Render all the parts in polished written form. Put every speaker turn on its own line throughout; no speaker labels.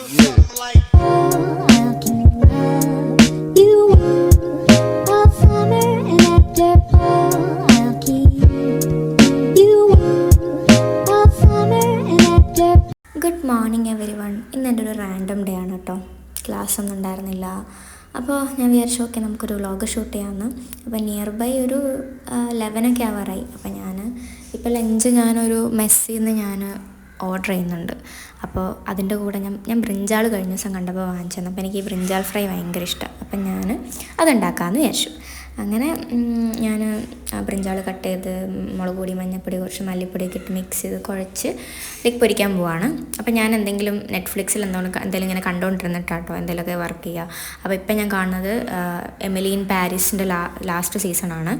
Good morning every one. ഇന്ന് എൻ്റെ ഒരു റാൻഡം ഡേ ആണ് കേട്ടോ. ക്ലാസ് ഒന്നും ഉണ്ടായിരുന്നില്ല. അപ്പോൾ ഞാൻ വിചാരിച്ചു ഓക്കെ നമുക്കൊരു വ്ളോഗ് ഷൂട്ട് ചെയ്യാമെന്ന്. അപ്പോൾ നിയർ ബൈ ഒരു 11 ആവാറായി. അപ്പോൾ ഇപ്പോൾ ലഞ്ച് ഞാനൊരു മെസ്സിൽ നിന്ന് ഞാൻ ഓർഡർ ചെയ്യുന്നുണ്ട്. അപ്പോൾ അതിൻ്റെ കൂടെ ഞാൻ ബ്രിഞ്ചാൾ കഴിഞ്ഞ ദിവസം കണ്ടപ്പോൾ വാങ്ങിച്ചു. അപ്പോൾ എനിക്ക് ഈ ബ്രിഞ്ചാൾ ഫ്രൈ ഭയങ്കര ഇഷ്ടം. അപ്പം ഞാൻ അതുണ്ടാക്കാമെന്ന് വിചാരിച്ചു. അങ്ങനെ ഞാൻ ബ്രിഞ്ചാൾ കട്ട് ചെയ്ത് മുളക് പൊടി, മഞ്ഞൾപ്പൊടി, കുറച്ച് മല്ലിപ്പൊടിയൊക്കെ ഇട്ട് മിക്സ് ചെയ്ത് കുഴച്ച് പൊരിക്കാൻ പോവാണ്. അപ്പോൾ ഞാൻ എന്തെങ്കിലും നെറ്റ്ഫ്ലിക്സിൽ എന്തെങ്കിലും ഇങ്ങനെ കണ്ടുകൊണ്ടിരുന്നിട്ടാട്ടോ എന്തെങ്കിലുമൊക്കെ വർക്ക് ചെയ്യുക. അപ്പോൾ ഇപ്പം ഞാൻ കാണുന്നത് എമിലി ഇൻ പാരീസിൻ്റെ ലാസ്റ്റ് സീസണാണ്.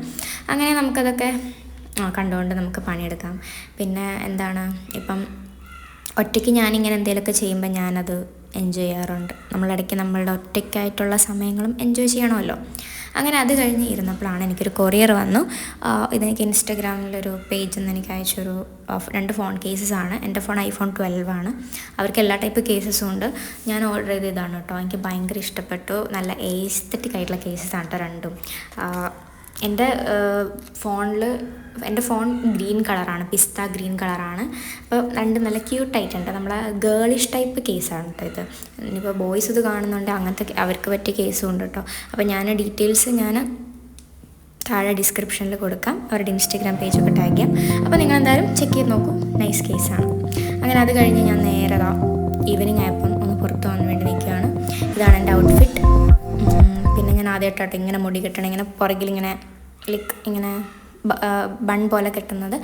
അങ്ങനെ നമുക്കതൊക്കെ കണ്ടുകൊണ്ട് നമുക്ക് പണിയെടുക്കാം. പിന്നെ ഇപ്പം ഒറ്റയ്ക്ക് ഞാനിങ്ങനെ എന്തെങ്കിലുമൊക്കെ ചെയ്യുമ്പോൾ ഞാനത് എൻജോയ് ചെയ്യാറുണ്ട്. നമ്മളിടയ്ക്ക് നമ്മളുടെ ഒറ്റയ്ക്കായിട്ടുള്ള സമയങ്ങളും എൻജോയ് ചെയ്യണമല്ലോ. അങ്ങനെ അത് കഴിഞ്ഞ് ഇരുന്നപ്പോഴാണ് എനിക്കൊരു കൊറിയർ വന്നു. ഇതെനിക്ക് ഇൻസ്റ്റഗ്രാമിലൊരു പേജിൽ നിന്ന് എനിക്ക് അയച്ചൊരു 2 ഫോൺ കേസസാണ്. എൻ്റെ ഫോൺ iPhone 12 ആണ്. അവർക്ക് എല്ലാ ടൈപ്പ് കേസസും ഉണ്ട്. ഞാൻ ഓർഡർ ചെയ്തതാണ് കേട്ടോ. എനിക്ക് ഭയങ്കര ഇഷ്ടപ്പെട്ടു. നല്ല എസ്തെറ്റിക് ആയിട്ടുള്ള കേസസാണ് കേട്ടോ രണ്ടും. എൻ്റെ ഫോൺ ഗ്രീൻ കളറാണ്, പിസ്ത ഗ്രീൻ കളറാണ്. അപ്പോൾ രണ്ടും നല്ല ക്യൂട്ടായിട്ടുണ്ട്. നമ്മളെ ഗേളിഷ് ടൈപ്പ് കേസാണ് കേട്ടോ ഇത്. ഇനിയിപ്പോൾ ബോയ്സ് ഇത് കാണുന്നുണ്ട്, അങ്ങനത്തെ അവർക്ക് പറ്റിയ കേസും ഉണ്ട് കേട്ടോ. അപ്പോൾ ഡീറ്റെയിൽസ് താഴെ ഡിസ്ക്രിപ്ഷനിൽ കൊടുക്കാം. അവരുടെ ഇൻസ്റ്റഗ്രാം പേജൊക്കെ ടാഗ് ചെയ്യാം. അപ്പോൾ നിങ്ങളെന്തായാലും ചെക്ക് ചെയ്ത് നോക്കൂ. നൈസ് കേസാണ്. അങ്ങനെ അത് കഴിഞ്ഞ് ഞാൻ നേരെ ഈവനിങ് ആയപ്പം ഒന്ന് പുറത്ത് പോകാൻ വേണ്ടി നിൽക്കുകയാണ്. ഇതാണ് എൻ്റെ ഔട്ട്ഫിറ്റ്. പിന്നെ ഞാൻ ആദ്യമായിട്ടാട്ടോ ഇങ്ങനെ മുടി കെട്ടണം, ഇങ്ങനെ പുറകിലിങ്ങനെ ഇങ്ങനെ ബൺ പോലെ കെട്ടുന്നത്.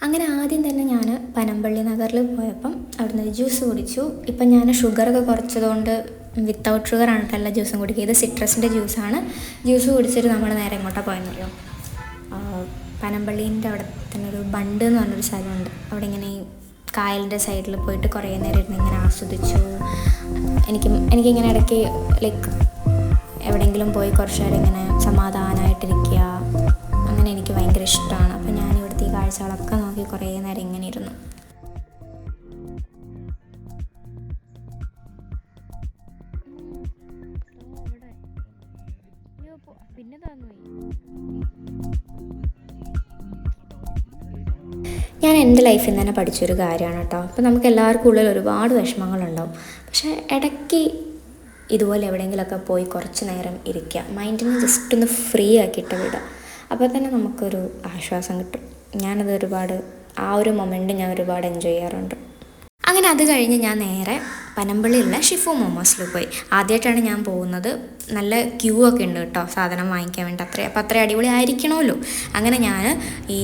അങ്ങനെ ആദ്യം തന്നെ ഞാൻ പനമ്പള്ളി നഗറിൽ പോയപ്പം അവിടുന്ന് ഒരു ജ്യൂസ് കുടിച്ചു. ഇപ്പം ഞാൻ ഷുഗറൊക്കെ കുറച്ചതുകൊണ്ട് വിത്തൗട്ട് ഷുഗറാണ് എല്ലാ ജ്യൂസും കുടിക്കുക. ഇത് സിട്രസിൻ്റെ ജ്യൂസാണ്. ജ്യൂസ് കുടിച്ചിട്ട് നമ്മൾ നേരെ എങ്ങോട്ടാണ് പോയെന്നറിയോ? പനമ്പള്ളീൻ്റെ അവിടെ തന്നെ ഒരു ബണ്ട് എന്ന് പറഞ്ഞൊരു സ്ഥലമുണ്ട്. അവിടെ ഇങ്ങനെ കായലിൻ്റെ സൈഡിൽ പോയിട്ട് കുറേ നേരം ഇരുന്ന് ഇങ്ങനെ ആസ്വദിച്ചു. എനിക്കിങ്ങനെ ഇടയ്ക്ക് എവിടെയെങ്കിലും പോയി കുറച്ച് നേരം ഇങ്ങനെ സമാധാനമായിട്ടിരിക്കുക, അങ്ങനെ എനിക്ക് ഭയങ്കര ഇഷ്ടമാണ്. അപ്പം ഞാൻ ഇവിടുത്തെ ഈ കാഴ്ചകളൊക്കെ നോക്കി കുറേ നേരം ഇങ്ങനെ ഇരുന്നു. ഞാൻ എൻ്റെ ലൈഫിൽ നിന്ന് തന്നെ പഠിച്ചൊരു കാര്യമാണ് കേട്ടോ. അപ്പോൾ നമുക്ക് എല്ലാവർക്കും ഉള്ളിൽ ഒരുപാട് വിഷമങ്ങളുണ്ടാവും. പക്ഷേ ഇടയ്ക്ക് ഇതുപോലെ എവിടെയെങ്കിലുമൊക്കെ പോയി കുറച്ച് നേരം ഇരിക്കുക, മൈൻഡിനെ ജസ്റ്റ് ഒന്ന് ഫ്രീ ആക്കിയിട്ട് വിടുക. അപ്പോൾ തന്നെ നമുക്കൊരു ആശ്വാസം കിട്ടും. ആ ഒരു മൊമെൻറ്റ് ഞാൻ ഒരുപാട് എൻജോയ് ചെയ്യാറുണ്ട്. അങ്ങനെ അത് കഴിഞ്ഞ് ഞാൻ നേരെ പനമ്പള്ളിയുള്ള ഷിഫു മോമോസിൽ പോയി. ആദ്യമായിട്ടാണ് ഞാൻ പോകുന്നത്. നല്ല ക്യൂ ഒക്കെ ഉണ്ട് കേട്ടോ സാധനം വാങ്ങിക്കാൻ വേണ്ടി. അത്രയും അടിപൊളി ആയിരിക്കണമല്ലോ. അങ്ങനെ ഞാൻ ഈ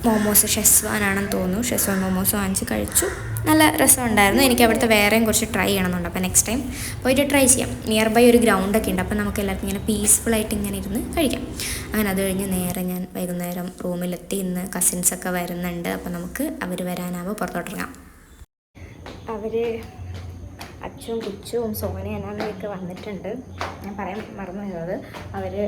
മോമോസ് ഷെസ്വാനാണെന്ന് തോന്നുന്നു, ഷെസ്വാൻ മോമോസ് വാങ്ങിച്ച് കഴിച്ചു. നല്ല രസമുണ്ടായിരുന്നു. എനിക്ക് അവിടുത്തെ വേറെയും കുറച്ച് ട്രൈ ചെയ്യണമെന്നുണ്ട്. അപ്പോൾ നെക്സ്റ്റ് ടൈം പോയിട്ട് ട്രൈ ചെയ്യാം. നിയർ ബൈ ഒരു ഗ്രൗണ്ടൊക്കെ ഉണ്ട്. അപ്പോൾ നമുക്ക് എല്ലാവർക്കും ഇങ്ങനെ പീസ്ഫുള്ളായിട്ട് ഇങ്ങനെ ഇരുന്ന് കഴിക്കാം. അങ്ങനെ അത് കഴിഞ്ഞ് നേരെ ഞാൻ വൈകുന്നേരം റൂമിലെത്തി. ഇന്ന് കസിൻസൊക്കെ വരുന്നുണ്ട്. അപ്പോൾ നമുക്ക് അവർ വരാനാവുമ്പോൾ പുറത്തോട്ടിറങ്ങാം. അച്ചും കുച്ചും സോനയൊക്കെ വന്നിട്ടുണ്ട്. ഞാൻ പറയാൻ മറന്നു പോയത്,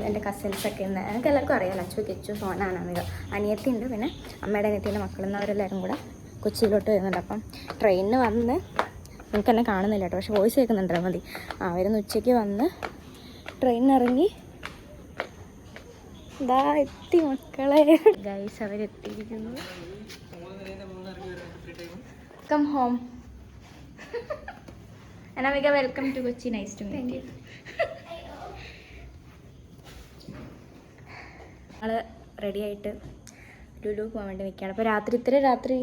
എൻ്റെ കസിൻസൊക്കെ ഇന്ന് എനിക്ക് എല്ലാവർക്കും അറിയാമല്ലോ. അച്ചു, കിച്ചു, സോന, അനാമിക, അനിയത്തിയുണ്ട്. പിന്നെ അമ്മയുടെ അനിയത്തിൻ്റെ മക്കളെന്നവരെല്ലാവരും കൂടെ കൊച്ചിയിലോട്ട് വരുന്നുണ്ട്. അപ്പം ട്രെയിനിന് വന്ന് നിങ്ങൾക്ക് എന്നെ കാണുന്നില്ല കേട്ടോ, പക്ഷെ വോയിസ് കേൾക്കുന്നുണ്ടല്ലോ മതി. അവരൊന്ന് ഉച്ചയ്ക്ക് വന്ന് ട്രെയിനിറങ്ങി ഇതാ എത്തി മക്കളെ. ഗൈസ് അവരെത്തിയിരിക്കുന്നു. Come home. Anamika, welcome to Kochi. Nice to meet you. ഞങ്ങൾ റെഡി ആയിട്ട് ലുലു പോകാൻ വേണ്ടി നിൽക്കുകയാണ്. അപ്പോൾ ഇത്ര രാത്രി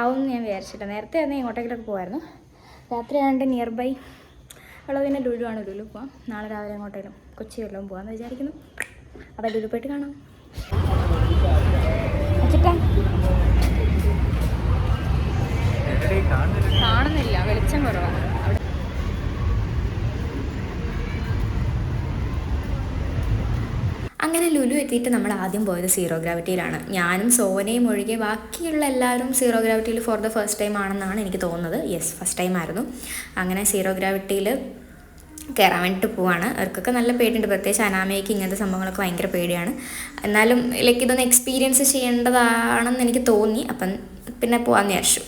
ആവുമെന്ന് ഞാൻ വിചാരിച്ചില്ല. നേരത്തെ ആണെങ്കിൽ ഇങ്ങോട്ടേക്കൊക്കെ പോകുമായിരുന്നു. രാത്രി ആയതുകൊണ്ട് നിയർ ബൈ ഉള്ളത് പിന്നെ ലുലു ആണ്. ലുലു പോവാം. നാളെ രാവിലെ എങ്ങോട്ടേലും കൊച്ചി വല്ലതും പോകാമെന്ന് വിചാരിക്കുന്നു. അപ്പോൾ ലുലു പോയിട്ട് കാണാം. കാണുന്നില്ല, വെളിച്ചം കുറവാണ്. അങ്ങനെ ലുലു എത്തിയിട്ട് നമ്മൾ ആദ്യം പോയത് സീറോ ഗ്രാവിറ്റിയിലാണ്. ഞാനും സോനയും ഒഴികെ ബാക്കിയുള്ള എല്ലാവരും സീറോ ഗ്രാവിറ്റിയിൽ ഫോർ ദ ഫസ്റ്റ് ടൈം ആണെന്നാണ് എനിക്ക് തോന്നുന്നത്. യെസ്, ഫസ്റ്റ് ടൈം ആയിരുന്നു. അങ്ങനെ സീറോ ഗ്രാവിറ്റിയിൽ കയറാൻ വേണ്ടിയിട്ട് പോവാണ്. അവർക്കൊക്കെ നല്ല പേടിയുണ്ട്, പ്രത്യേകിച്ച് അനാമയ്ക്ക് ഇങ്ങനത്തെ സംഭവങ്ങളൊക്കെ ഭയങ്കര പേടിയാണ്. എന്നാലും ലൈക്ക് ഇതൊന്ന് എക്സ്പീരിയൻസ് ചെയ്യേണ്ടതാണെന്ന് എനിക്ക് തോന്നി. അപ്പം പിന്നെ പോകാമെന്ന് വിചാരിച്ചു.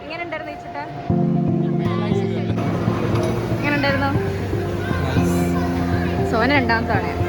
എങ്ങനെയുണ്ടായിരുന്നു ചേട്ടാ? എങ്ങനെയുണ്ടായിരുന്നു? സോന രണ്ടാമത്തെ തവണയാണ്.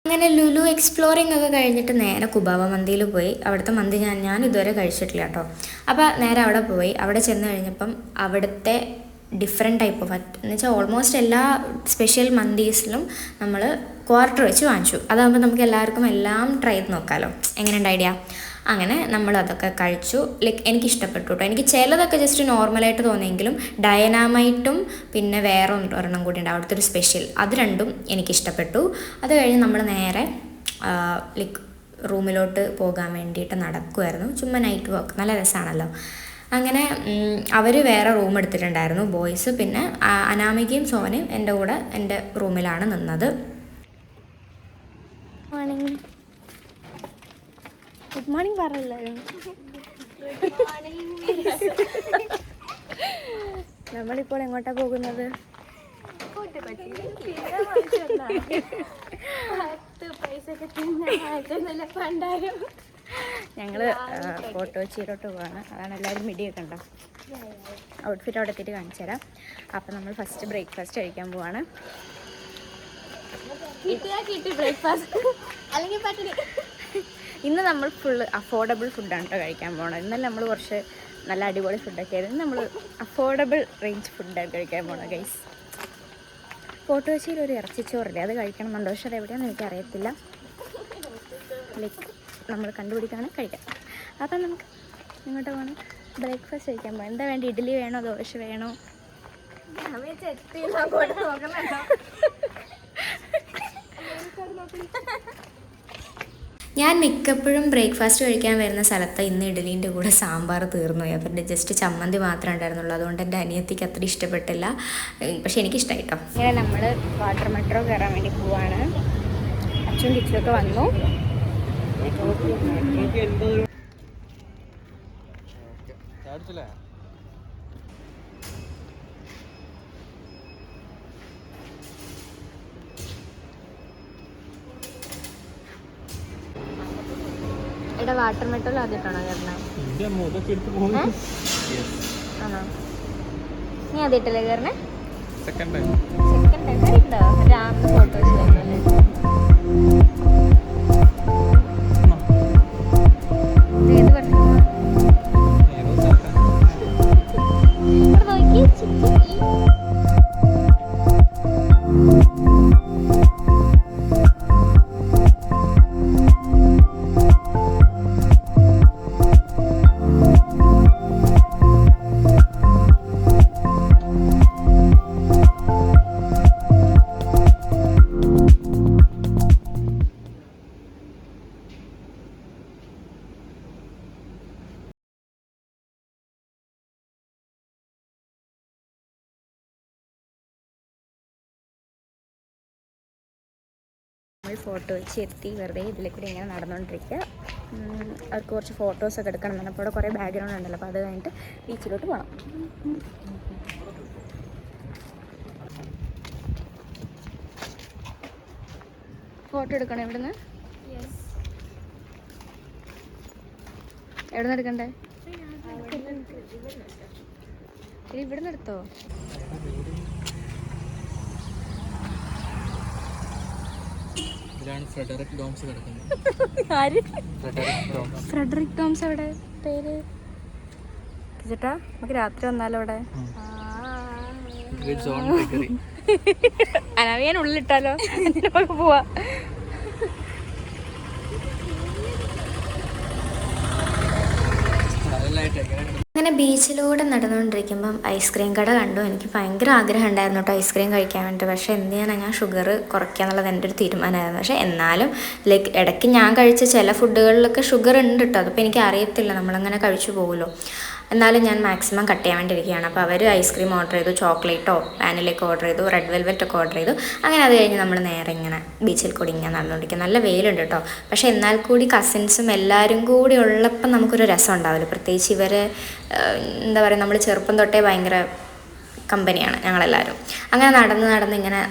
അങ്ങനെ ലുലു എക്സ്പ്ലോറിംഗ് ഒക്കെ കഴിഞ്ഞിട്ട് നേരെ കുബാബ മന്തിയിൽ പോയി. അവിടുത്തെ മന്തി ഞാൻ ഇതുവരെ കഴിച്ചിട്ടില്ല കേട്ടോ. അപ്പോൾ നേരെ അവിടെ പോയി. അവിടെ ചെന്ന് കഴിഞ്ഞപ്പം അവിടുത്തെ ഡിഫറെൻറ്റ് ടൈപ്പ് ഓഫ് എന്ന് വെച്ചാൽ ഓൾമോസ്റ്റ് എല്ലാ സ്പെഷ്യൽ മന്തീസിലും നമ്മൾ ക്വാർട്ടർ വെച്ച് വാങ്ങിച്ചു. അതാകുമ്പോൾ നമുക്ക് എല്ലാവർക്കും എല്ലാം ട്രൈ ചെയ്ത് നോക്കാമല്ലോ. എങ്ങനെയുണ്ട് ഐഡിയ? അങ്ങനെ നമ്മൾ അതൊക്കെ കഴിച്ചു. ലൈക്ക് എനിക്ക് ഇഷ്ടപ്പെട്ടു കേട്ടോ. എനിക്ക് ചിലതൊക്കെ ജസ്റ്റ് നോർമലായിട്ട് തോന്നിയെങ്കിലും ഡയനാമൈറ്റും പിന്നെ വേറെ ഒരെണ്ണം കൂടി ഉണ്ട് അവിടുത്തെ ഒരു സ്പെഷ്യൽ, അത് രണ്ടും എനിക്കിഷ്ടപ്പെട്ടു. അത് കഴിഞ്ഞ് നമ്മൾ നേരെ ലൈക്ക് റൂമിലോട്ട് പോകാൻ വേണ്ടിയിട്ട് നടക്കുമായിരുന്നു. ചുമ്മാ നൈറ്റ് വാക്ക്, നല്ല രസമാണല്ലോ. അങ്ങനെ അവർ വേറെ റൂം എടുത്തിട്ടുണ്ടായിരുന്നു ബോയ്സ്. പിന്നെ അനാമികയും സോനയും എൻ്റെ കൂടെ എൻ്റെ റൂമിലാണ് നിന്നത്. ഗുഡ് മോർണിംഗ് പറയല്ലായിരുന്നു. നമ്മളിപ്പോൾ എങ്ങോട്ടാണ് പോകുന്നത്? ഞങ്ങൾ ഫോട്ടോച്ചിയിലോട്ട് പോവാണ്. അതാണ് എല്ലാവരും മിടിയൊക്കെ ഉണ്ടോ. ഔട്ട്ഫിറ്റ് അവിടെ എത്തിയിട്ട് കാണിച്ചു തരാം. അപ്പം നമ്മൾ ഫസ്റ്റ് ബ്രേക്ക്ഫാസ്റ്റ് കഴിക്കാൻ പോവാണ്. ഇന്ന് നമ്മൾ ഫുള്ള് അഫോർഡബിൾ ഫുഡാണ് കേട്ടോ കഴിക്കാൻ പോകണം. ഇന്നലെ നമ്മൾ കുറച്ച് നല്ല അടിപൊളി ഫുഡൊക്കെ ആയിരുന്നു. നമ്മൾ അഫോർഡബിൾ റേഞ്ച് ഫുഡാണ് കഴിക്കാൻ പോകണം ഗൈസ്. ഫോട്ടോച്ചിയിൽ ഒരു ഇറച്ചിച്ചോറില്ലേ, അത് കഴിക്കണമെന്നുണ്ടോ? പക്ഷേ അത് എവിടെയാണെന്ന് എനിക്കറിയത്തില്ല. ലൈക്ക് നമ്മൾ കണ്ടുപിടിക്കാണ് കഴിക്കാം. അപ്പം നമുക്ക് ഇങ്ങോട്ട് പോകണം, ബ്രേക്ക്ഫാസ്റ്റ് കഴിക്കാൻ പോകാം. എന്താ വേണ്ട? ഇഡ്ഡലി വേണോ ദോശ വേണോ? ഞാൻ മിക്കപ്പോഴും ബ്രേക്ക്ഫാസ്റ്റ് കഴിക്കാൻ വരുന്ന സ്ഥലത്ത് ഇന്ന് ഇഡ്ഡലീൻ്റെ കൂടെ സാമ്പാർ തീർന്നു പോയി. അപ്പം ജസ്റ്റ് ചമ്മന്തി മാത്രമേ ഉണ്ടായിരുന്നുള്ളൂ. അതുകൊണ്ട് എൻ്റെ അനിയത്തിക്ക് അത്ര ഇഷ്ടപ്പെട്ടില്ല, പക്ഷെ എനിക്കിഷ്ടമായി കേട്ടോ. ഇങ്ങനെ നമ്മൾ വാട്ടർ മെട്രോ കയറാൻ വേണ്ടി പോവാണ്. അച്ഛനും കിച്ചൊക്കെ വന്നു. ഇവിടെ വാട്ടർ മെട്രോയിൽ ആദ്യമായിട്ടാണോ കയറണേ? ആണോ? നീ ആദ്യമായിട്ടല്ലേ കയറണേ? Second time കയറിയിട്ടുണ്ടോ? രാത്രി ഫോട്ടോസ് കഴിഞ്ഞല്ലേ? ഏത് വർഷം നോക്കി? നമ്മൾ ഫോട്ടോ വെച്ച് എത്തി വെറുതെ ഇതിലെ കൂടി ഇങ്ങനെ നടന്നുകൊണ്ടിരിക്കുക. അവർക്ക് കുറച്ച് ഫോട്ടോസൊക്കെ എടുക്കണം. അപ്പോൾ അവിടെ കുറേ ബാക്ക്ഗ്രൗണ്ട് ഉണ്ടല്ലോ, അപ്പോൾ അത് കഴിഞ്ഞിട്ട് ബീച്ചിലോട്ട് പോകണം. ഫോട്ടോ എടുക്കണം. എവിടുന്ന് എടുക്കണ്ടേ? ഇവിടുന്ന് എടുത്തോ? ഫ്രെഡറിക് ഡോംസ് എവിടെ? പേര് ചേട്ടാ, നമുക്ക് രാത്രി വന്നാലോ അവിടെ? അനാവിയാൻ ഉള്ളിലിട്ടാലോ? നമുക്ക് പോവാ. അങ്ങനെ ബീച്ചിലൂടെ നടന്നുകൊണ്ടിരിക്കുമ്പം ഐസ്ക്രീം കട കണ്ടു. എനിക്ക് ഭയങ്കര ആഗ്രഹം ഉണ്ടായിരുന്നു കേട്ടോ ഐസ്ക്രീം കഴിക്കാൻ വേണ്ടിയിട്ട്. പക്ഷേ എന്ത് ചെയ്യാനാണ്, ഞാൻ ഷുഗർ കുറയ്ക്കുക എന്നുള്ളത് എൻ്റെ ഒരു തീരുമാനമായിരുന്നു. പക്ഷേ എന്നാലും ലൈക്ക് ഇടയ്ക്ക് ഞാൻ കഴിച്ച ചില ഫുഡുകളിലൊക്കെ ഷുഗർ ഉണ്ട് കേട്ടോ. അതിപ്പോൾ എനിക്ക് അറിയത്തില്ല, നമ്മളങ്ങനെ കഴിച്ചു പോകുമല്ലോ. എന്നാലും ഞാൻ മാക്സിമം കട്ട് ചെയ്യാൻ വേണ്ടിയിരിക്കുകയാണ്. അപ്പോൾ അവർ ഐസ്ക്രീം ഓർഡർ ചെയ്തു, ചോക്ലേറ്റോ വാനിലയൊക്കെ ഓർഡർ ചെയ്തു, റെഡ് വെൽവെറ്റൊക്കെ ഓർഡർ ചെയ്തു. അങ്ങനെ അത് കഴിഞ്ഞ് നമ്മൾ നേരെ ഇങ്ങനെ ബീച്ചിൽ കൂടി ഇങ്ങനെ നടന്നുകൊണ്ടിരിക്കുക. നല്ല വെയിലുണ്ട് കേട്ടോ. പക്ഷേ എന്നാൽ കൂടി കസിൻസും എല്ലാവരും കൂടി ഉള്ളപ്പം നമുക്കൊരു രസം ഉണ്ടാവില്ല. പ്രത്യേകിച്ച് ഇവർ എന്താ പറയുക, നമ്മൾ ചെറുപ്പം തൊട്ടേ ഭയങ്കര കമ്പനിയാണ് ഞങ്ങളെല്ലാവരും. അങ്ങനെ നടന്ന് ഇങ്ങനെ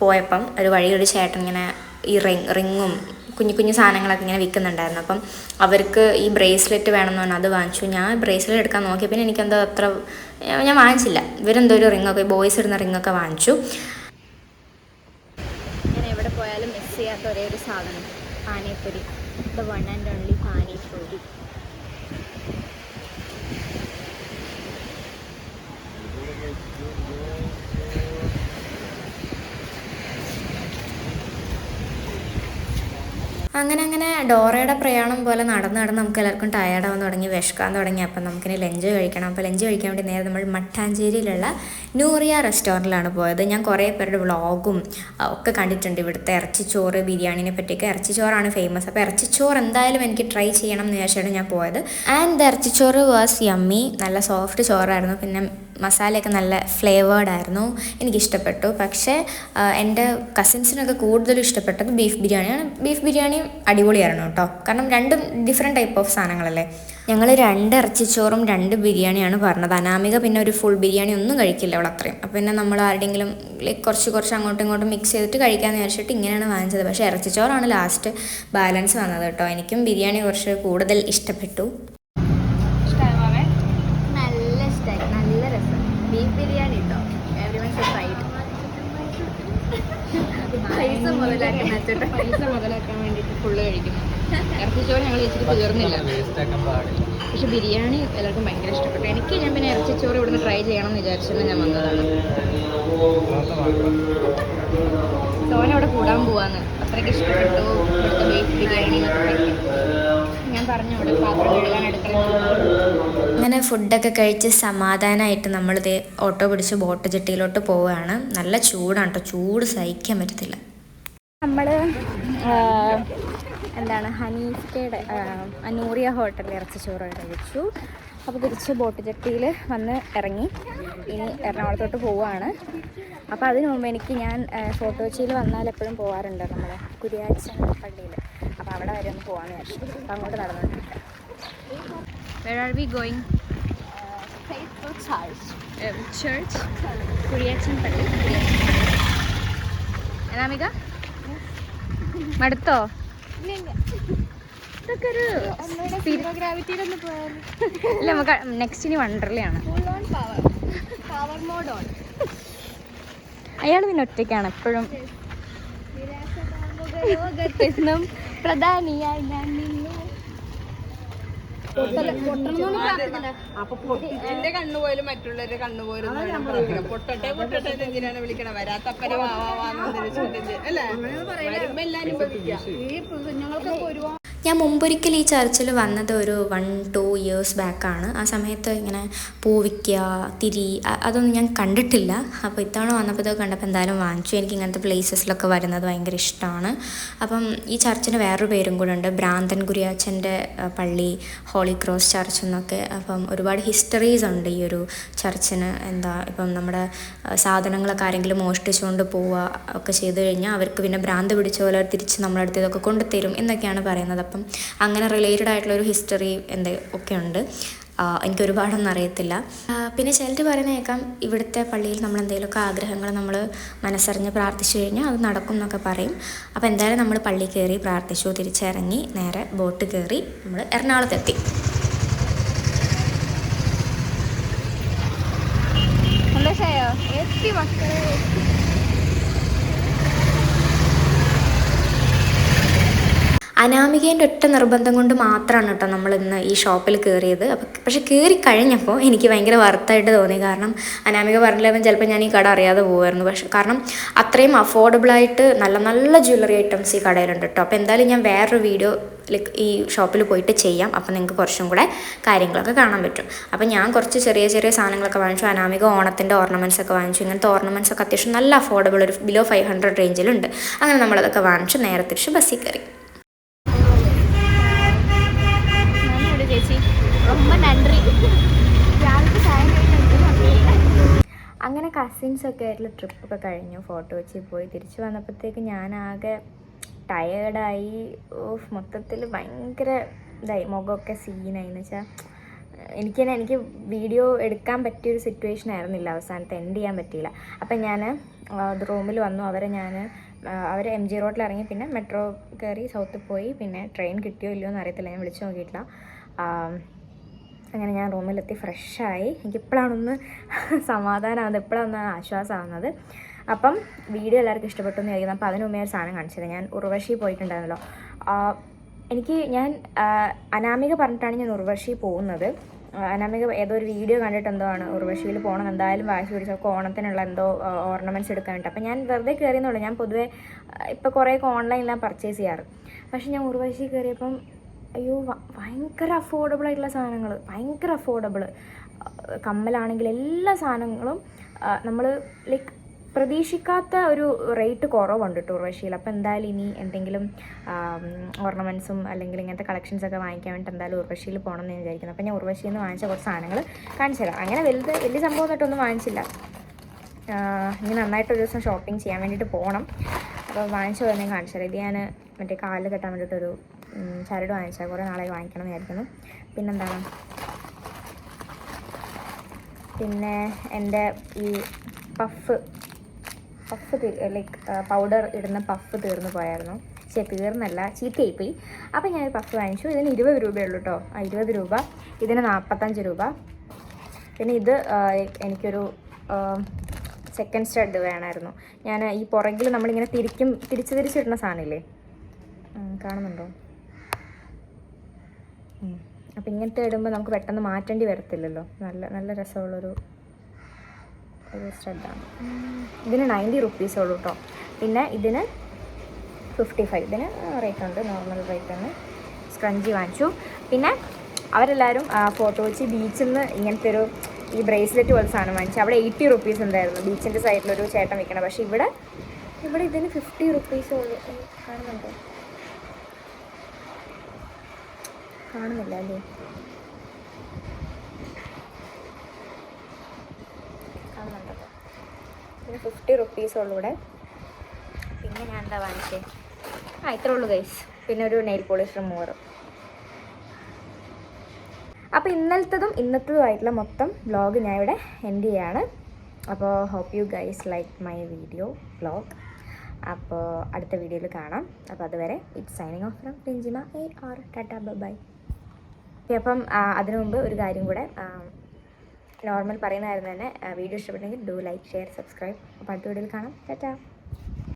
പോയപ്പം ഒരു ചേട്ടൻ ഇങ്ങനെ ഈ റിങ്ങും കുഞ്ഞു കുഞ്ഞു സാധനങ്ങളൊക്കെ ഇങ്ങനെ വിൽക്കുന്നുണ്ടായിരുന്നു. അപ്പം അവർക്ക് ഈ ബ്രേസ്ലെറ്റ് വേണമെന്ന് പറഞ്ഞാൽ അത് വാങ്ങിച്ചു. ഞാൻ ബ്രേസ്ലെറ്റ് എടുക്കാൻ നോക്കി, പിന്നെ എനിക്കെന്തോ അത്ര ഞാൻ വാങ്ങിച്ചില്ല. ഇവരെന്തോ ഒരു റിങ്ങൊക്കെ, ബോയ്സ് ഇടുന്ന റിങ്ങൊക്കെ വാങ്ങിച്ചു. ഞാൻ എവിടെ പോയാലും മിസ് ചെയ്യാത്ത ഒരേ ഒരു സാധനം panipuri. The one and only panipuri. അങ്ങനെ ഡോറയുടെ പ്രയാണം പോലെ നടന്ന് നമുക്ക് എല്ലാവർക്കും ടയേർഡാവാൻ തുടങ്ങി, വിശക്കാൻ തുടങ്ങി. അപ്പം നമുക്കിനി ലഞ്ച് കഴിക്കണം. അപ്പോൾ ലഞ്ച് കഴിക്കാൻ വേണ്ടി നേരെ നമ്മൾ മട്ടാഞ്ചേരിയിലുള്ള നൂറിയ റെസ്റ്റോറൻറ്റിലാണ് പോയത്. ഞാൻ കുറേ പേരുടെ വ്ളോഗും ഒക്കെ കണ്ടിട്ടുണ്ട് ഇവിടുത്തെ ഇറച്ചിച്ചോറ് ബിരിയാണിനെ പറ്റിയൊക്കെ. ഇറച്ചിച്ചോറാണ് ഫേമസ്. അപ്പോൾ ഇറച്ചിച്ചോറ് എന്തായാലും എനിക്ക് ട്രൈ ചെയ്യണം എന്ന് വിചാരിച്ചാണ് ഞാൻ പോയത്. ആൻഡ് ദ ഇറച്ചിച്ചോറ് വാസ് യമ്മി. നല്ല സോഫ്റ്റ് ചോറായിരുന്നു. പിന്നെ മസാലയൊക്കെ നല്ല ഫ്ലേവേർഡായിരുന്നു. എനിക്കിഷ്ടപ്പെട്ടു. പക്ഷേ എൻ്റെ കസിൻസിനൊക്കെ കൂടുതലും ഇഷ്ടപ്പെട്ടത് ബീഫ് ബിരിയാണിയാണ്. ബീഫ് ബിരിയാണി അടിപൊളിയായിരുന്നു കേട്ടോ. കാരണം രണ്ടും ഡിഫറെൻറ്റ് ടൈപ്പ് ഓഫ് സാധനങ്ങളല്ലേ. ഞങ്ങൾ 2 ഇറച്ചിച്ചോറും 2 ബിരിയാണിയാണ് പറഞ്ഞത്. അനാമിക പിന്നെ ഒരു ഫുൾ ബിരിയാണി ഒന്നും കഴിക്കില്ല അവൾ അത്രയും. അപ്പോൾ പിന്നെ നമ്മൾ ആരുടെയെങ്കിലും ലൈക്ക് കുറച്ച് അങ്ങോട്ടും ഇങ്ങോട്ടും മിക്സ് ചെയ്തിട്ട് കഴിക്കാമെന്ന് വിചാരിച്ചിട്ട് ഇങ്ങനെയാണ് വാങ്ങിച്ചത്. പക്ഷേ ഇറച്ചിച്ചോറാണ് ലാസ്റ്റ് ബാലൻസ് വന്നത് കേട്ടോ. എനിക്കും ബിരിയാണി കുറച്ച് കൂടുതൽ ഇഷ്ടപ്പെട്ടു. ബീഫ് ബിരിയാണി കേട്ടോ. Everyone should try it. പൈസ മുതലാക്കാൻ വേണ്ടിയിട്ട് ഫുള്ള് കഴിക്കുന്നു. ഇറച്ചിച്ചോറ് ഞങ്ങൾ ഇച്ചിരി തീർന്നില്ല. പക്ഷെ ബിരിയാണി എല്ലാവർക്കും ഭയങ്കര ഇഷ്ടപ്പെട്ടു. ഞാൻ പിന്നെ ഇറച്ചിച്ചോറ് ഇവിടുന്ന് ട്രൈ ചെയ്യണം എന്ന് വിചാരിച്ചിട്ട് ഞാൻ വന്നതാണ്. സോന അവിടെ കൂടാൻ പോവാന്ന്. അത്രയ്ക്ക് ഇഷ്ടപ്പെട്ടു ഇവിടുത്തെ ബീഫ് ബിരിയാണി എന്നൊക്കെ കഴിക്കും. ഞാൻ പറഞ്ഞു അവിടെ പാത്രം കഴുകാൻ എടുക്കണം. അങ്ങനെ ഫുഡൊക്കെ കഴിച്ച് സമാധാനമായിട്ട് നമ്മളിത് ഓട്ടോ പിടിച്ച് ബോട്ട് ജെട്ടിയിലോട്ട് പോവുകയാണ്. നല്ല ചൂടാണ് കേട്ടോ. ചൂട് സഹിക്കാൻ പറ്റത്തില്ല. നമ്മൾ ഹനീഫയുടെ അനൂറിയ ഹോട്ടലിൽ ഇറച്ചിച്ചോറ് കഴിച്ചു. അപ്പോൾ തിരിച്ച് ബോട്ട് ജെട്ടിയിൽ വന്ന് ഇറങ്ങി. ഇനി എറണാകുളത്തോട്ട് പോവുകയാണ്. അപ്പോൾ അതിനു മുമ്പ് ഞാൻ ഫോട്ടോ കൊച്ചിയിൽ വന്നാൽ എപ്പോഴും പോകാറുണ്ട് നമ്മൾ കുരിയാച്ചൻ പള്ളിയിൽ. അപ്പോൾ അവിടെ വരെ ഒന്ന് പോകാമെന്ന് വിചാരിച്ചു. അപ്പോൾ അങ്ങോട്ട് നടന്നുകൊണ്ടിരിക്കുക. Where are we going? Faithful Church. Kuriachan പള്ളി. അനാമിക മടുത്തോ? ഇല്ല, നമുക്ക് നെക്സ്റ്റ് ഇനി വണ്ടർലയാണ്. അയാൾ പിന്നെ ഒറ്റയ്ക്കാണ് എപ്പോഴും. പ്രധാനിയായി ഞാൻ
അപ്പൊ പൊട്ടിന്റെ കണ്ണുപോലും മറ്റുള്ളവരുടെ കണ്ണുപോലും പൊട്ടട്ടെ എന്തിനാണ് വിളിക്കണം? വരാത്തപ്പനെ വാവാന്ന് അല്ലേ? വരുമ്പോ എല്ലാരും ഞങ്ങൾക്കൊക്കെ ഒരുപാട്
ഞാൻ മുമ്പൊരിക്കൽ ഈ ചർച്ചിൽ വന്നത് ഒരു 1-2 ഇയേഴ്സ് ബാക്കാണ്. ആ സമയത്ത് ഇങ്ങനെ പൂവിക്കുക, തിരി അതൊന്നും ഞാൻ കണ്ടിട്ടില്ല. അപ്പോൾ ഇത്തവണ വന്നപ്പോഴത്തേക്ക് കണ്ടപ്പോൾ എന്തായാലും വാങ്ങിച്ചു. എനിക്ക് ഇങ്ങനത്തെ പ്ലേസസിലൊക്കെ വരുന്നത് ഭയങ്കര ഇഷ്ടമാണ്. അപ്പം ഈ ചർച്ചിന് വേറൊരു പേരും കൂടെ ഉണ്ട്, ഭ്രാന്തൻ കുരിയാച്ചൻ്റെ പള്ളി, ഹോളി ക്രോസ് ചർച്ച് എന്നൊക്കെ. അപ്പം ഒരുപാട് ഹിസ്റ്ററീസ് ഉണ്ട് ഈ ഒരു ചർച്ചിന്. ഇപ്പം നമ്മുടെ സാധനങ്ങളൊക്കെ ആരെങ്കിലും മോഷ്ടിച്ചുകൊണ്ട് പോവുക ഒക്കെ ചെയ്ത് കഴിഞ്ഞാൽ അവർക്ക് പിന്നെ ഭ്രാന്ത് പിടിച്ച പോലെ തിരിച്ച് നമ്മുടെ അടുത്ത് ഇതൊക്കെ കൊണ്ടുതരും എന്നൊക്കെയാണ് പറയുന്നത്. അപ്പം അങ്ങനെ റിലേറ്റഡ് ആയിട്ടുള്ളൊരു ഹിസ്റ്ററി ഒക്കെ ഉണ്ട്. എനിക്ക് ഒരുപാടൊന്നും അറിയത്തില്ല. പിന്നെ ചിലർ പറയുന്ന കേൾക്കാം, ഇവിടുത്തെ പള്ളിയിൽ നമ്മൾ എന്തെങ്കിലുമൊക്കെ ആഗ്രഹങ്ങൾ നമ്മൾ മനസ്സറിഞ്ഞ് പ്രാർത്ഥിച്ചു കഴിഞ്ഞാൽ അത് നടക്കും എന്നൊക്കെ പറയും. അപ്പോൾ എന്തായാലും നമ്മൾ പള്ളി കയറി പ്രാർത്ഥിച്ചു, തിരിച്ചിറങ്ങി നേരെ ബോട്ട് കയറി നമ്മൾ എറണാകുളത്തെത്തി. അനാമികേൻ്റെ ഒറ്റ നിർബന്ധം കൊണ്ട് മാത്രമാണ് കേട്ടോ നമ്മൾ ഇന്ന് ഈ ഷോപ്പിൽ കയറിയത്. പക്ഷെ കയറി കഴിഞ്ഞപ്പോൾ എനിക്ക് ഭയങ്കര വർത്തായിട്ട് തോന്നി. കാരണം അനാമിക പറഞ്ഞില്ലെങ്കിൽ ചിലപ്പോൾ ഞാൻ ഈ കട അറിയാതെ പോകുമായിരുന്നു. കാരണം അത്രയും അഫോർഡബിളായിട്ട് നല്ല നല്ല ജ്വല്ലറി ഐറ്റംസ് ഈ കടയിലുണ്ട് കേട്ടോ. അപ്പോൾ എന്തായാലും ഞാൻ വേറൊരു വീഡിയോ ഈ ഷോപ്പിൽ പോയിട്ട് ചെയ്യാം. അപ്പോൾ നിങ്ങൾക്ക് കുറച്ചും കൂടെ കാര്യങ്ങളൊക്കെ കാണാൻ പറ്റും. അപ്പോൾ ഞാൻ കുറച്ച് ചെറിയ ചെറിയ സാധനങ്ങളൊക്കെ വാങ്ങിച്ചു. അനാമിക ഓണത്തിൻ്റെ ഓർണമെൻറ്റ്സ് ഒക്കെ വാങ്ങിച്ചു. ഇങ്ങനത്തെ ഓർണമെൻറ്റ്സ് ഒക്കെ അത്യാവശ്യം നല്ല അഫോർഡബിൾ, ഒരു ബിലോ 500 റേഞ്ചിലുണ്ട്. അങ്ങനെ നമ്മളതൊക്കെ വാങ്ങിച്ചു നേരെ തിരിച്ച് ബസ്സിൽ കയറി. അങ്ങനെ കസിൻസൊക്കെ ആയിട്ടുള്ള ട്രിപ്പൊക്കെ കഴിഞ്ഞു. ഫോട്ടോ വെച്ച് പോയി തിരിച്ച് വന്നപ്പോഴത്തേക്ക് ഞാനാകെ ടയേർഡായി. മൊത്തത്തിൽ ഭയങ്കര ഇതായി, മുഖമൊക്കെ സീനായി. എന്ന് വെച്ചാൽ എനിക്ക് വീഡിയോ എടുക്കാൻ പറ്റിയൊരു സിറ്റുവേഷൻ ആയിരുന്നില്ല. അവസാനത്തെ എൻഡ് ചെയ്യാൻ പറ്റിയില്ല. അപ്പം ഞാൻ റൂമിൽ വന്നു. അവർ MG റോഡിൽ ഇറങ്ങി, പിന്നെ മെട്രോ കയറി സൗത്തിൽ പോയി. പിന്നെ ട്രെയിൻ കിട്ടിയോ ഇല്ലയോ എന്ന് അറിയത്തില്ല, ഞാൻ വിളിച്ചു നോക്കിയിട്ടില്ല. അങ്ങനെ ഞാൻ റൂമിലെത്തി ഫ്രഷായി. എനിക്കിപ്പോഴാണൊന്ന് സമാധാനമാകുന്നത്, ഇപ്പോഴാണ് ആശ്വാസമാകുന്നത്. അപ്പം വീഡിയോ എല്ലാവർക്കും ഇഷ്ടപ്പെട്ടു എന്ന് ചോദിക്കുന്നത്. അപ്പോൾ അതിന് മുമ്പേ ഒരു സാധനം കാണിച്ചത്, ഞാൻ ഉർവശി പോയിട്ടുണ്ടായിരുന്നല്ലോ. ഞാൻ അനാമിക പറഞ്ഞിട്ടാണ് ഞാൻ ഉർവശി പോകുന്നത്. അനാമിക ഏതോ ഒരു വീഡിയോ കണ്ടിട്ട് എന്തോ ആണ് ഉർവശിയിൽ പോകണം എന്തായാലും വാശി പിടിച്ചൊക്കെ ഓണത്തിനുള്ള എന്തോ ഓർണമെൻറ്റ്സ് എടുക്കാൻ വേണ്ടി. അപ്പം ഞാൻ വെറുതെ കയറിയെന്നുള്ളൂ. ഞാൻ പൊതുവേ ഇപ്പോൾ കുറേയൊക്കെ ഓൺലൈനിലാണ് പർച്ചേസ് ചെയ്യാറ്. പക്ഷെ ഞാൻ ഉർവശി കയറിയപ്പം അയ്യോ ഭയങ്കര അഫോർഡബിൾ ആയിട്ടുള്ള സാധനങ്ങൾ, ഭയങ്കര അഫോർഡബിൾ. കമ്മലാണെങ്കിൽ എല്ലാ സാധനങ്ങളും നമ്മൾ ലൈക്ക് പ്രതീക്ഷിക്കാത്ത ഒരു റേറ്റ് കുറവുണ്ട് കേട്ടോ ഉർവശിയിൽ. അപ്പോൾ എന്തായാലും ഇനി എന്തെങ്കിലും ഓർണമെൻറ്റ്സും അല്ലെങ്കിൽ ഇങ്ങനത്തെ കളക്ഷൻസൊക്കെ വാങ്ങിക്കാൻ വേണ്ടിയിട്ട് എന്തായാലും ഉർവശിയിൽ പോകണം എന്ന് വിചാരിക്കുന്നു. അപ്പോൾ ഞാൻ ഉർവശിയിൽ നിന്ന് വാങ്ങിച്ച കുറച്ച് സാധനങ്ങൾ കാണിച്ചു തരാം. അങ്ങനെ വലിയ സംഭവം എന്നിട്ടൊന്നും വാങ്ങിച്ചില്ല. ഇനി നന്നായിട്ടൊരു ദിവസം ഷോപ്പിംഗ് ചെയ്യാൻ വേണ്ടിയിട്ട് പോകണം. അപ്പോൾ വാങ്ങിച്ചു തന്നെ കാണിച്ചു തരാം. ഇത് ഞാൻ മറ്റേ കാലിൽ കെട്ടാൻ വേണ്ടിയിട്ടൊരു ചരട് വാങ്ങിച്ചാൽ കുറേ നാളായി വാങ്ങിക്കണം എന്നായിരുന്നു. പിന്നെന്താണ്, പിന്നെ എൻ്റെ ഈ പഫ് ലൈക്ക് പൗഡർ ഇടുന്ന പഫ് തീർന്നു പോയായിരുന്നു. തീർന്നല്ല, ചീത്തയായിപ്പോയി. അപ്പോൾ ഞാനൊരു പഫ് വാങ്ങിച്ചു. ഇതിന് 20 രൂപയുള്ളൂ കേട്ടോ. 20 രൂപ. ഇതിന് 45 രൂപ. പിന്നെ ഇത് എനിക്കൊരു സെക്കൻഡ് സ്റ്റഡ് വേണമായിരുന്നു. ഞാൻ ഈ പുറകിൽ നമ്മളിങ്ങനെ തിരിച്ചിടുന്ന സാധനമില്ലേ, കാണുന്നുണ്ടോ? അപ്പോൾ ഇങ്ങനത്തെ ഇടുമ്പോൾ നമുക്ക് പെട്ടെന്ന് മാറ്റേണ്ടി വരത്തില്ലല്ലോ. നല്ല രസമുള്ളൊരു സ്റ്റഡാണ്. ഇതിന് 90 റുപ്പീസേ ഉള്ളൂ കേട്ടോ. പിന്നെ ഇതിന് 55. ഇതിന് റേറ്റ് ഉണ്ട്, നോർമൽ റേറ്റാണ്. സ്ക്രഞ്ചി വാങ്ങിച്ചു. പിന്നെ അവരെല്ലാവരും ഫോട്ടോ വെച്ച് ബീച്ചിൽ നിന്ന് ഇങ്ങനത്തെ ഒരു ഈ ബ്രേസ്ലെറ്റ് പോലെ സാധനം വാങ്ങിച്ചു. അവിടെ 80 റുപ്പീസ് ഉണ്ടായിരുന്നു ബീച്ചിൻ്റെ സൈഡിലൊരു ചേട്ടൻ വിൽക്കണം. പക്ഷേ ഇവിടെ ഇതിന് 50 റുപ്പീസേ ഉള്ളൂ. കാണുന്നുണ്ടോ? കാണുന്നില്ല അല്ലേ? കാണുന്നുണ്ടോ? ഇതിന് 50 റുപ്പീസേ ഉള്ളൂ ഇവിടെ. പിന്നെ ഞാൻ എന്താ വാങ്ങിച്ചേ? ഇത്രേ ഉള്ളൂ ഗൈസ്. പിന്നെ ഒരു നെയിൽ പോളിഷ് റിമൂവർ. അപ്പോൾ ഇന്നത്തേതുമായിട്ടുള്ള മൊത്തം വ്ലോഗ് ഞാൻ ഇവിടെ എൻഡ് ചെയ്യാണ്. അപ്പോൾ hope you guys like my vlog. അപ്പോൾ അടുത്ത വീഡിയോയിൽ കാണാം. അപ്പോൾ അതുവരെ it's signing off from Ranjima AR. Tata, bye. അപ്പം അതിനു മുമ്പ് ഒരു കാര്യം കൂടെ, നോർമൽ പറയുന്നതായിരുന്നു തന്നെ, വീഡിയോ ഇഷ്ടപ്പെട്ടെങ്കിൽ ഡു ലൈക്ക്, ഷെയർ, സബ്സ്ക്രൈബ്. അപ്പോൾ അടുത്ത വീഡിയോയിൽ കാണാം. ടാറ്റ.